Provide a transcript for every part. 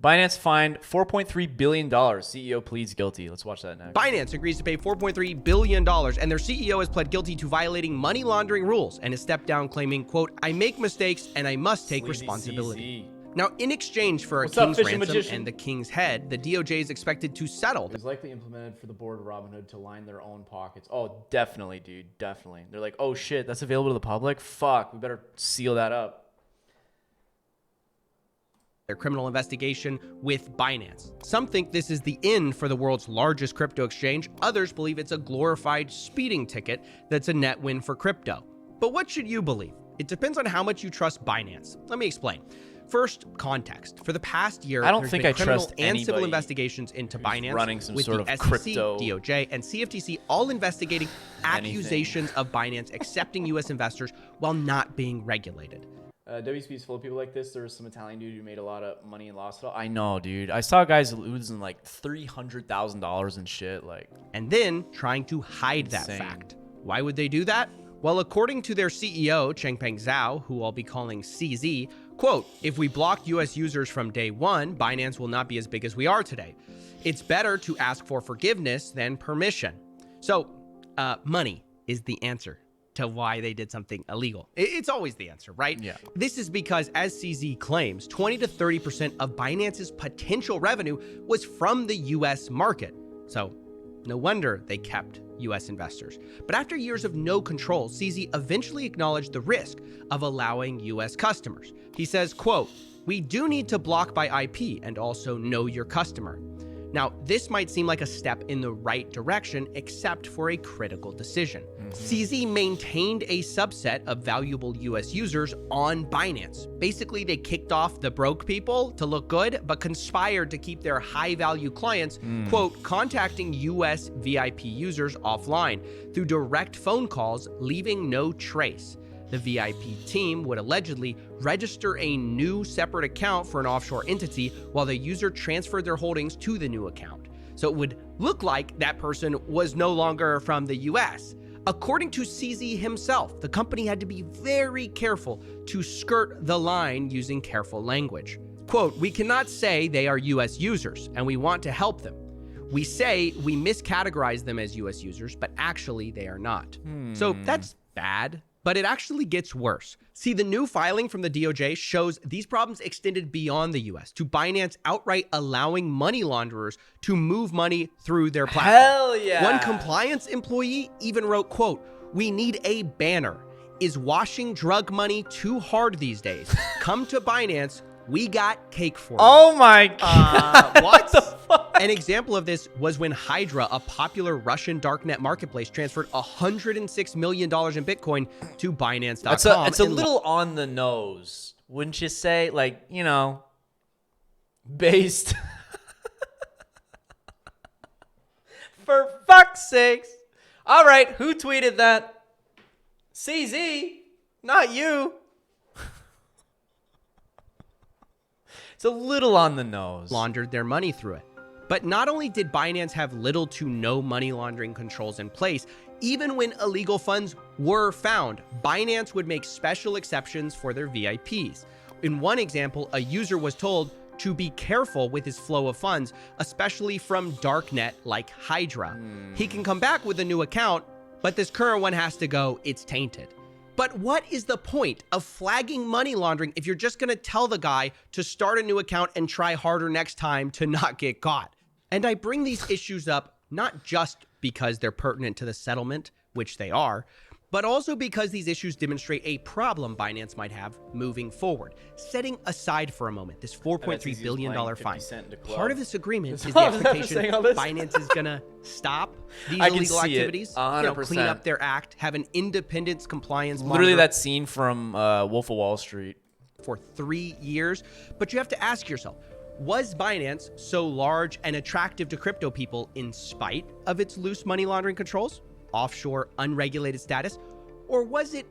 Binance fined $4.3 billion. CEO pleads guilty. Let's watch that next. Binance agrees to pay $4.3 billion, and their CEO has pled guilty to violating money laundering rules and has stepped down, claiming, quote, "I make mistakes and I must take responsibility." Now, in exchange for a king's ransom and the king's head, the DOJ is expected to settle. It was likely implemented for the board of Robinhood to line their own pockets. Oh, definitely, dude. Definitely. They're like, oh, shit, that's available to the public? Fuck, we better seal that up. Their criminal investigation with Binance. Some think this is the end for the world's largest crypto exchange. Others believe it's a glorified speeding ticket that's a net win for crypto. But what should you believe? It depends on how much you trust Binance. Let me explain. First, context. For the past year, I don't think I trust and civil investigations into Binance running some with sort the of SEC, crypto DOJ, and CFTC all investigating accusations of Binance accepting U.S. investors while not being regulated. WSP is full of people like this. There was some Italian dude who made a lot of money and lost it all. I know, dude. I saw guys losing like $300,000 and shit. Like, and then trying to hide that fact. Why would they do that? Well, according to their CEO, Changpeng Zhao, who I'll be calling CZ, quote, "If we blocked U.S. users from day one, Binance will not be as big as we are today. It's better to ask for forgiveness than permission." So, money is the answer to why they did something illegal. It's always the answer, right? Yeah. This is because, as CZ claims, 20 to 30% of Binance's potential revenue was from the U.S. market. So no wonder they kept U.S. investors. But after years of no control, CZ eventually acknowledged the risk of allowing U.S. customers. He says, quote, "We do need to block by IP and also know your customer." Now, this might seem like a step in the right direction, except for a critical decision. CZ maintained a subset of valuable US users on Binance. Basically, they kicked off the broke people to look good, but conspired to keep their high-value clients, quote, "contacting US VIP users offline through direct phone calls, leaving no trace." The VIP team would allegedly register a new separate account for an offshore entity while the user transferred their holdings to the new account. So it would look like that person was no longer from the US. According to CZ himself, the company had to be very careful to skirt the line using careful language. Quote, "We cannot say they are US users and we want to help them. We say we miscategorize them as US users, but actually they are not." So that's bad. But it actually gets worse. See, the new filing from the DOJ shows these problems extended beyond the US to Binance outright allowing money launderers to move money through their platform. Hell yeah. One compliance employee even wrote, quote, "We need a banner. Is washing drug money too hard these days? Come to Binance. We got cake for you." Oh my God. What the fuck? An example of this was when Hydra, a popular Russian darknet marketplace, transferred $106 million in Bitcoin to Binance.com. It's a little on the nose, wouldn't you say? Like, you know, based. For fuck's sakes. All right, who tweeted that? CZ, not you. It's a little on the nose. Laundered their money through it. But not only did Binance have little to no money laundering controls in place, even when illegal funds were found, Binance would make special exceptions for their VIPs. In one example, a user was told to be careful with his flow of funds, especially from darknet like Hydra. He can come back with a new account, but this current one has to go, it's tainted. But what is the point of flagging money laundering if you're just going to tell the guy to start a new account and try harder next time to not get caught? And I bring these issues up not just because they're pertinent to the settlement, which they are, but also because these issues demonstrate a problem Binance might have moving forward. Setting aside for a moment this $4.3 billion fine, part of this agreement is the expectation Binance is going to stop these illegal activities, clean up their act, have an independence compliance monitor. Literally that scene from Wolf of Wall Street. For 3 years. But you have to ask yourself, was Binance so large and attractive to crypto people in spite of its loose money laundering controls, offshore, unregulated status, or was it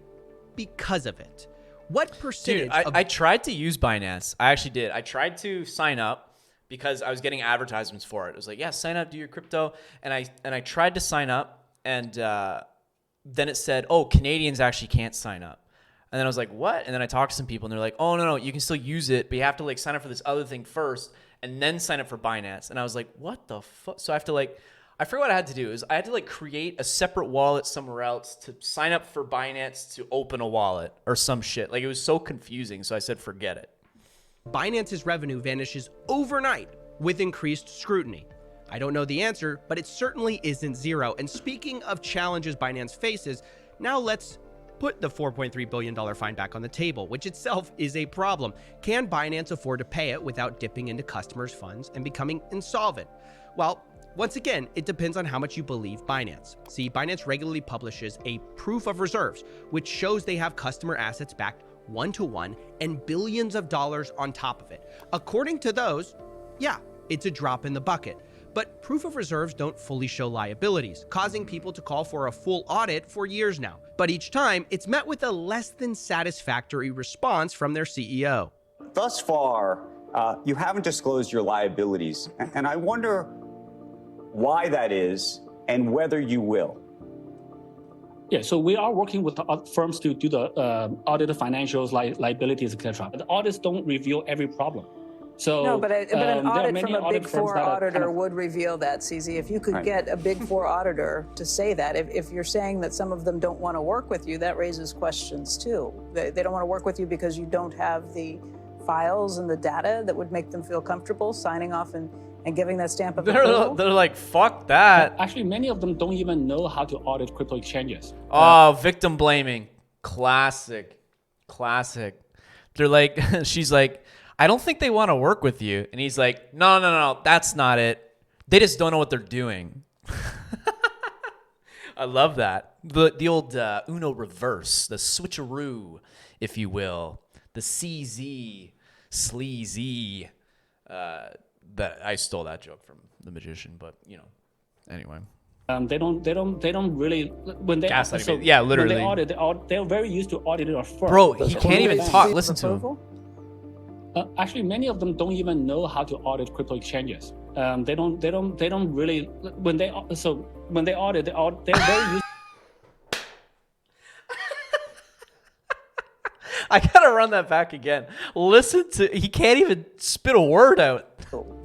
because of it? What percentage? Dude, I tried to use Binance. I actually did. I tried to sign up because I was getting advertisements for it. It was like, yeah, sign up, do your crypto. And I tried to sign up, and then it said, oh, Canadians actually can't sign up. And then I was like, what? And then I talked to some people and they're like, oh, no, you can still use it, but you have to like sign up for this other thing first and then sign up for Binance. And I was like, what the fuck? So I have to like, I forgot what I had to do is I had to like create a separate wallet somewhere else to sign up for Binance to open a wallet or some shit. Like it was so confusing. So I said, forget it. Binance's revenue vanishes overnight with increased scrutiny. I don't know the answer, but it certainly isn't zero. And speaking of challenges Binance faces, now let's put the $4.3 billion fine back on the table, which itself is a problem. Can Binance afford to pay it without dipping into customers' funds and becoming insolvent? Well, once again, it depends on how much you believe Binance. See, Binance regularly publishes a proof of reserves, which shows they have customer assets backed one-to-one and billions of dollars on top of it. According to those, yeah, it's a drop in the bucket. But proof of reserves don't fully show liabilities, causing people to call for a full audit for years now. But each time, it's met with a less than satisfactory response from their CEO. Thus far, you haven't disclosed your liabilities, and I wonder why that is and whether you will. Yeah, so we are working with the firms to do the audit of financials, liabilities, etc. The audits don't reveal every problem. So no, but an audit from a Big Four auditor would reveal that, CZ. If you could get a Big Four auditor to say that, if you're saying that some of them don't want to work with you, that raises questions too. They don't want to work with you because you don't have the files and the data that would make them feel comfortable signing off and giving that stamp of approval. They're like, fuck that. Actually, many of them don't even know how to audit crypto exchanges. Oh, victim blaming. Classic. They're like, she's like, I don't think they want to work with you. And he's like, no, that's not it. They just don't know what they're doing. I love that. The old Uno reverse, the switcheroo, if you will. The CZ, sleazy. That I stole that joke from The Magician, but you know, anyway. They don't really when they yeah, literally. When they audit, they're very used to auditing a firm. Bro, he can't even talk. Listen to him. Actually, many of them don't even know how to audit crypto exchanges. They don't really when they audit, they're very used. I gotta run that back again. Listen to, he can't even spit a word out.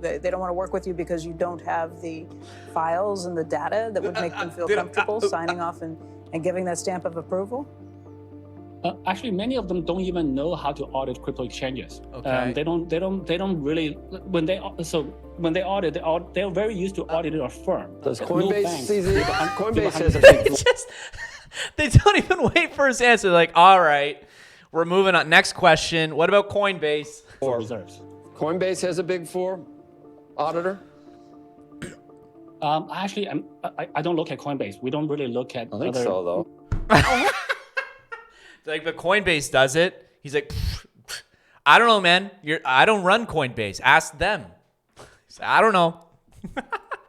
They don't want to work with you because you don't have the files and the data that would make them feel comfortable signing off and giving that stamp of approval. Actually, many of them don't even know how to audit crypto exchanges. Okay. They don't really when they audit, they're very used to auditing a firm. Does Coinbase Coinbase has a It's just, they don't even wait for his answer. They're like, all right, we're moving on. Next question. What about Coinbase? For reserves. Coinbase has a Big Four auditor? Actually, I don't look at Coinbase. We don't really look at I think other... so, though. Like, but Coinbase does it. He's like, I don't know, man. I don't run Coinbase. Ask them. I don't know.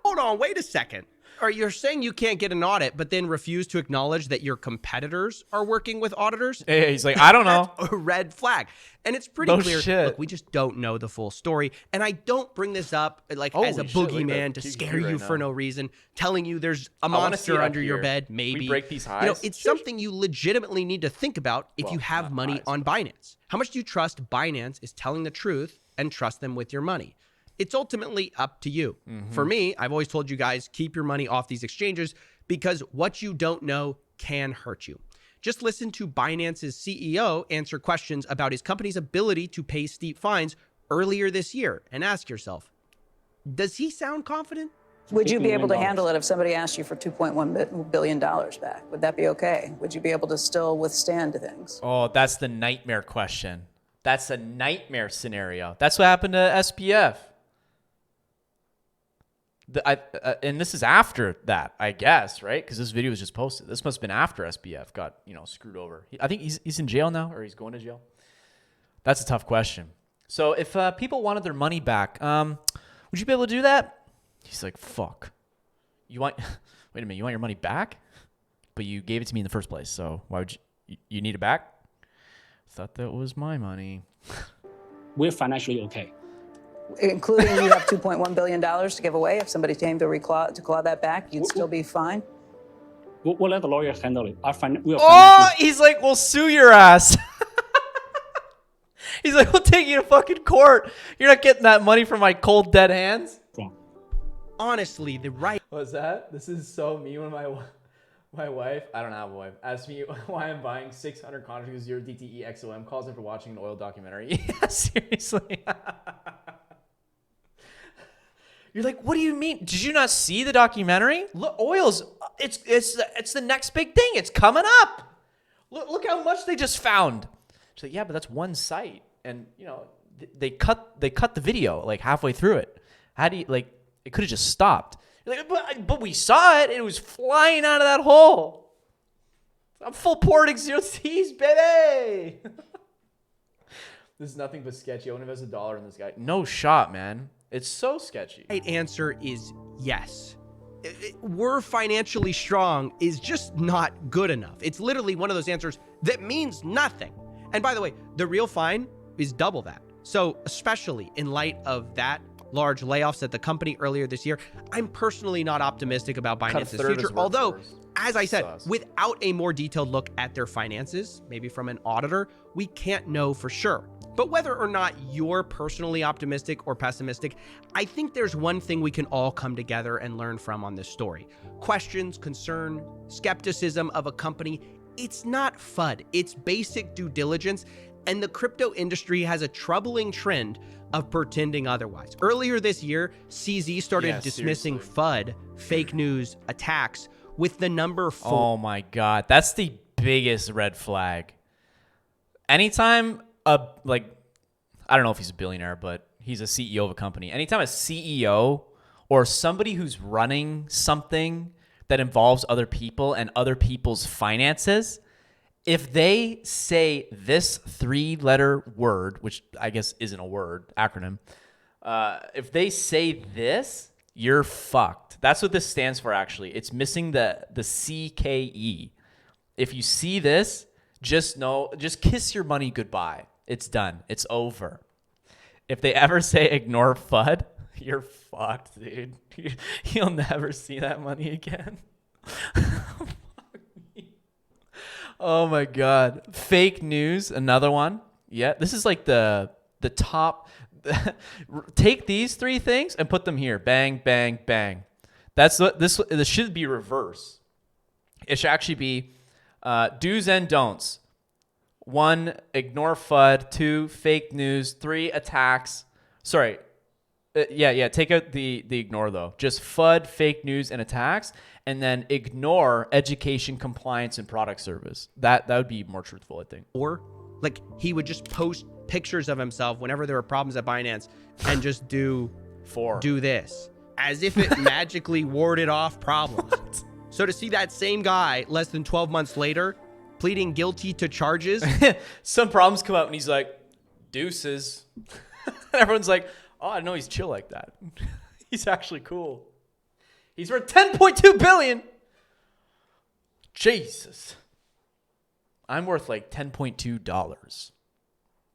Hold on, wait a second. Or you're saying you can't get an audit, but then refuse to acknowledge that your competitors are working with auditors? Yeah, he's like, I don't know. That's a red flag. And it's pretty No clear. shit. Look, we just don't know the full story. And I don't bring this up like as a Holy shit, look at boogeyman that to QQ scare you right for now. no reason, telling you there's a wanna see monster it up under your here. bed, We maybe. break these You know, highs? it's something you legitimately need to think about if you have not money highs, on Binance. How much do you trust Binance is telling the truth and trust them with your money? It's ultimately up to you. For me, I've always told you guys, keep your money off these exchanges because what you don't know can hurt you. Just listen to Binance's CEO answer questions about his company's ability to pay steep fines earlier this year and ask yourself, does he sound confident? Would you be able to handle it if somebody asked you for $2.1 billion back? Would that be okay? Would you be able to still withstand things? Oh, that's the nightmare question. That's a nightmare scenario. That's what happened to SPF. And this is after that, I guess, right? Because this video was just posted. This must have been after SBF got, screwed over. I think he's in jail now, or he's going to jail. That's a tough question. So if people wanted their money back, would you be able to do that? He's like, fuck. Wait a minute, you want your money back? But you gave it to me in the first place, so why would you need it back? I thought that was my money. We're financially okay. Including you have $2.1 billion to give away. If somebody came to claw that back, you'd still be fine? We'll let the lawyer handle it. He's like, we'll sue your ass. He's like, we'll take you to fucking court. You're not getting that money from my cold, dead hands. Honestly, the right. What's that? This is so me when my wife, I don't have a wife, asks me why I'm buying 600 contracts 0 DTE XOM, calls in for watching an oil documentary. Yeah, seriously. You're like, what do you mean? Did you not see the documentary? Look, oil's, it's the next big thing. It's coming up. Look how much they just found. She's like, yeah, but that's one site. And, you know, they cut the video like halfway through it. How do you, like, it could have just stopped. You're like, but we saw it. It was flying out of that hole. I'm full porting 0 T's, baby. This is nothing but sketchy. I want to invest $1 in this guy. No shot, man. It's so sketchy. Right answer is yes. We're financially strong is just not good enough. It's literally one of those answers that means nothing. And by the way, the real fine is double that. So especially in light of that large layoffs at the company earlier this year, I'm personally not optimistic about Binance's future. Although, as I said, without a more detailed look at their finances, maybe from an auditor, we can't know for sure. But whether or not you're personally optimistic or pessimistic, I think there's one thing we can all come together and learn from on this story. Questions, concern, skepticism of a company, it's not FUD. It's basic due diligence, and the crypto industry has a troubling trend of pretending otherwise. Earlier this year, CZ started dismissing FUD, fake news, attacks, with the number 4. Oh my God. That's the biggest red flag. Anytime like, I don't know if he's a billionaire, but he's a CEO of a company. Anytime a CEO or somebody who's running something that involves other people and other people's finances, if they say this 3-letter word, which I guess isn't a word, acronym, if they say this, you're fucked. That's what this stands for, actually. It's missing the CKE. If you see this, just know, just kiss your money goodbye. It's done. It's over. If they ever say ignore FUD, you're fucked, dude. You'll never see that money again. Oh my God. Fake news, another one. Yeah, this is like the top. Take these 3 things and put them here. Bang, bang, bang. That's what this should be reverse. It should actually be do's and don'ts. 1, ignore FUD. 2, fake news. 3, attacks. Sorry. Take out the ignore though. Just FUD, fake news, and attacks, and then ignore education, compliance, and product service. That would be more truthful, I think. Or like he would just post pictures of himself whenever there were problems at Binance and just do this as if it magically warded off problems. What? So to see that same guy less than 12 months later pleading guilty to charges, some problems come up and he's like, deuces. Everyone's like, oh, I know he's chill like that. He's actually cool. He's worth $10.2 billion. Jesus. I'm worth like $10.2.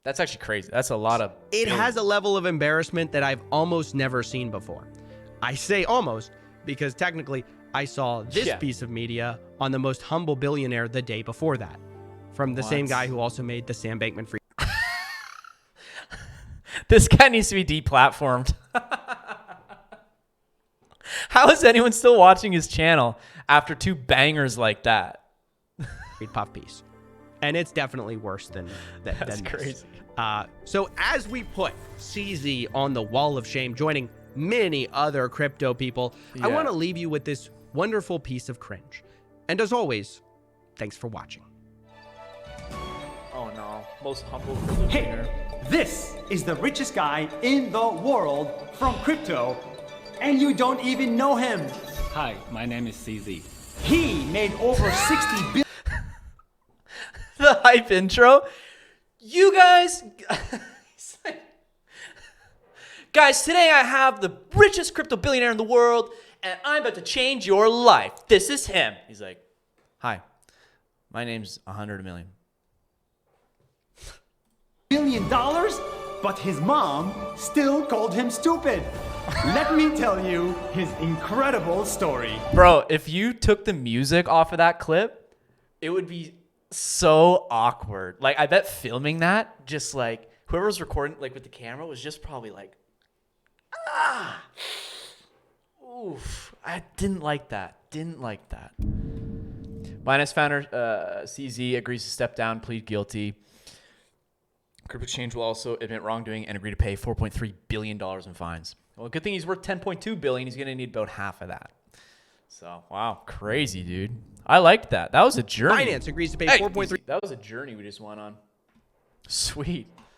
That's actually crazy. That's a lot of... It has a level of embarrassment that I've almost never seen before. I say almost because technically I saw this piece of media on the most humble billionaire the day before that. From the same guy who also made the Sam Bankman-Fried. This guy needs to be deplatformed. How is anyone still watching his channel after 2 bangers like that? Puff piece. And it's definitely worse than That's crazy. So as we put CZ on the wall of shame, joining many other crypto people, I want to leave you with this wonderful piece of cringe. And as always, thanks for watching. Oh no, most humble crypto trader. This is the richest guy in the world from crypto, and you don't even know him. Hi, my name is CZ. He made over 60 billion. The hype intro. You guys, guys, today I have the richest crypto billionaire in the world, and I'm about to change your life. This is him. He's like, hi, my name's 100 million. $1 billion? but his mom still called him stupid. Let me tell you his incredible story. Bro, if you took the music off of that clip, it would be so awkward. Like, I bet filming that, just like whoever was recording, like with the camera, was just probably like, ah, oof. I didn't like that. Didn't like that. Binance founder CZ agrees to step down, plead guilty. Crypto Exchange will also admit wrongdoing and agree to pay $4.3 billion in fines. Well, good thing he's worth $10.2 billion. He's going to need about half of that. So, wow, crazy, dude. I liked that. That was a journey. Binance agrees to pay 4.3. That was a journey we just went on. Sweet.